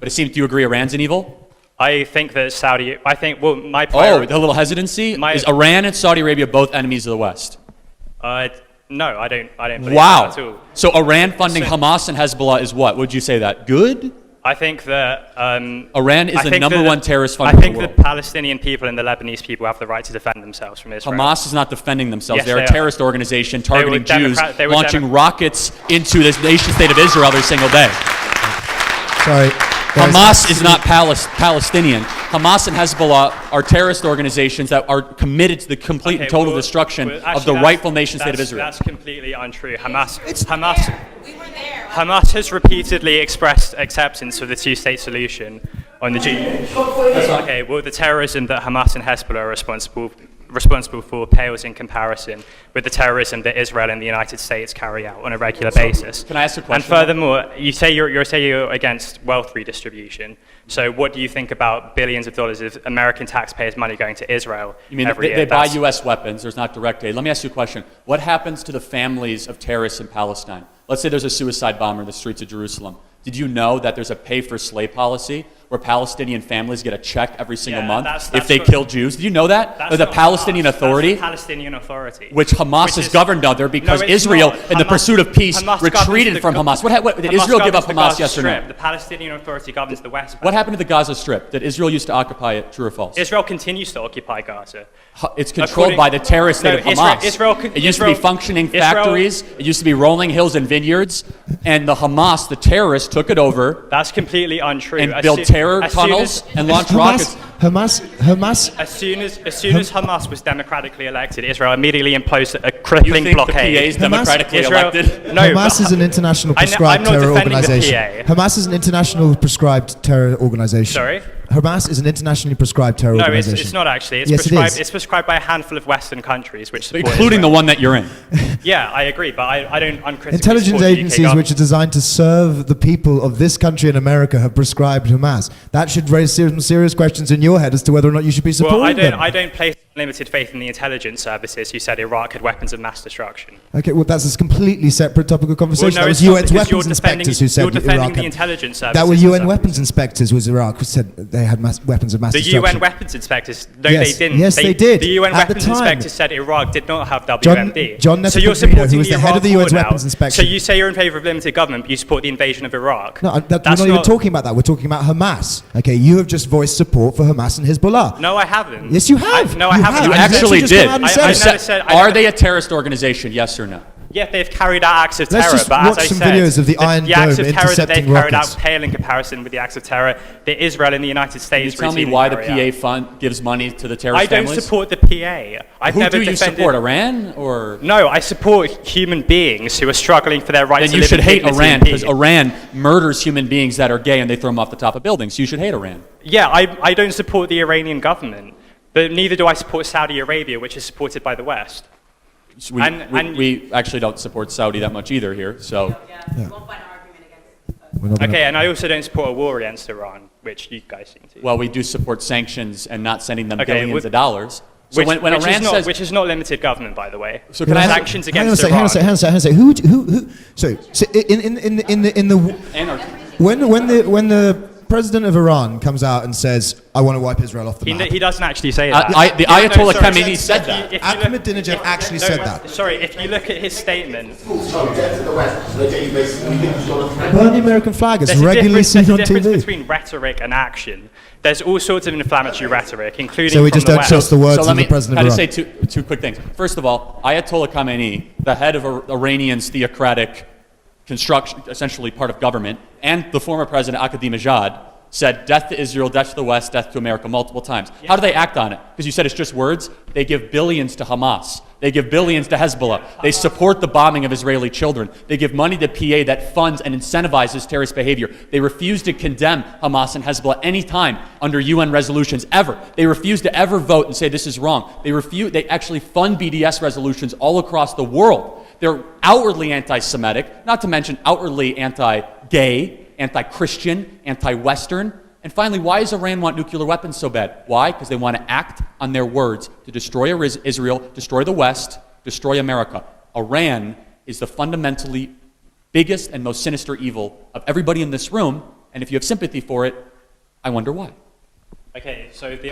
But do you agree Iran's an evil? I think that my priority... Oh, a little hesitancy? Is Iran and Saudi Arabia both enemies of the West? No, I don't believe that at all. So Iran funding Hamas and Hezbollah is what? Would you say that? Good? I think that... Iran is the number one terrorist funder in the world. I think the Palestinian people and the Lebanese people have the right to defend themselves from Israel. Hamas is not defending themselves. Yes, They're a terrorist organization targeting Jews, launching rockets into this nation-state of Israel every single day. Sorry. Hamas is not Palestinian. Hamas and Hezbollah are terrorist organizations that are committed to the complete and total destruction of the rightful nation-state of Israel. That's completely untrue. Hamas has repeatedly expressed acceptance of the two-state solution on the Okay, well, the terrorism that Hamas and Hezbollah are responsible for pales in comparison with the terrorism that Israel and the United States carry out on a regular basis. Can I ask a question? And furthermore, you say you're against wealth redistribution. So what do you think about billions of dollars of American taxpayers' money going to Israel every year? They buy U.S. weapons. There's not direct aid. Let me ask you a question. What happens to the families of terrorists in Palestine? Let's say there's a suicide bomber in the streets of Jerusalem. Did you know that there's a pay-for-slay policy where Palestinian families get a check every single month if they kill Jews? Did you know that? The Palestinian Authority? That's the Palestinian Authority. Which Hamas is governed under because Israel, in the pursuit of peace, retreated from Hamas. Did Israel give up Hamas, yes or no? The Palestinian Authority governs the West Bank. What happened to the Gaza Strip? Did Israel used to occupy it, true or false? Israel continues to occupy Gaza. It's controlled by the terrorist state of Hamas. It used to be functioning factories. It used to be rolling hills and vineyards. And the Hamas, the terrorists, took it over. That's completely untrue. And built terror tunnels and launched rockets. Hamas. As soon as Hamas was democratically elected, Israel immediately imposed a crippling blockade. You think the PA is democratically elected? No, Hamas is an international prescribed terror organization. Hamas is an international prescribed terror organization. Sorry? Hamas is an internationally prescribed terror organization. No, it's not actually. It's prescribed by a handful of Western countries, which support including Israel. the one that you're in. Yeah, I agree, but I don't uncritically Intelligence agencies which are designed to serve the people of this country in America have prescribed Hamas. That should raise some serious questions in your head as to whether or not you should be supporting them. I don't place limited faith in the intelligence services who said Iraq had weapons of mass destruction. Okay, well, that's a completely separate topic of conversation. Well, no, that was UN's weapons inspectors who said you're defending Iraq the intelligence services. That were UN weapons inspectors who Iraq who said they had weapons of mass destruction. The UN weapons inspectors, no, yes, they didn't. Yes, they did. The UN at weapons the time. inspectors said Iraq did not have WMD. So you're supporting who was the head of the UN's weapons inspection. So you say you're in favour of limited government, but you support the invasion of Iraq. No, we're not even talking about that. We're talking about Hamas. Okay, you have just voiced support for Hamas and Hezbollah. No, I haven't. Yes, you have. I haven't. You actually did. Are they a terrorist organization, yes or no? Yeah, they've carried out acts of terror, Let's just but watch as I some said, videos of the Iron Dome acts of terror that they've intercepting carried rockets. out pale in comparison with the acts of terror that Israel and the United States. Can you tell me why the PA fund gives money to the terrorist families? I don't support the PA. Who do you support, Iran or? No, I support human beings who are struggling for their rights. Then you should hate Iran because Iran murders human beings that are gay and they throw them off the top of buildings. So you should hate Iran. Yeah, I don't support the Iranian government, but neither do I support Saudi Arabia, which is supported by the West. We actually don't support Saudi that much either here, so. Yeah. Won't find an argument against it. Okay, and I also don't support a war against Iran, which you guys seem to. Well, we do support sanctions and not sending them billions of dollars. So when Iran says, which is not limited government, by the way. So can I sanctions against Iran? Hang on a second. Who? So in the when the president of Iran comes out and says, I want to wipe Israel off the map. He doesn't actually say that. The Ayatollah Khamenei said that. Ahmadinejad actually said that. Sorry, if you look at his statement. Burn the American flag is regularly seen on TV. There's a difference between rhetoric and action. There's all sorts of inflammatory rhetoric, including so we just don't trust the words of the president of Iran. Let me say two quick things. First of all, Ayatollah Khamenei, the head of Iranian's theocratic construction, essentially part of government, and the former president Ahmadinejad said death to Israel, death to the West, death to America multiple times. Yeah. How do they act on it? Because you said it's just words. They give billions to Hamas. They give billions to Hezbollah. They support the bombing of Israeli children. They give money to PA that funds and incentivizes terrorist behavior. They refuse to condemn Hamas and Hezbollah any time under UN resolutions, ever. They refuse to ever vote and say this is wrong. They actually fund BDS resolutions all across the world. They're outwardly anti-Semitic, not to mention outwardly anti-gay, anti-Christian, anti-Western. And finally, why does Iran want nuclear weapons so bad? Why? Because they want to act on their words to destroy Israel, destroy the West, destroy America. Iran is the fundamentally biggest and most sinister evil of everybody in this room, And if you have sympathy for it, I wonder why. Okay, so the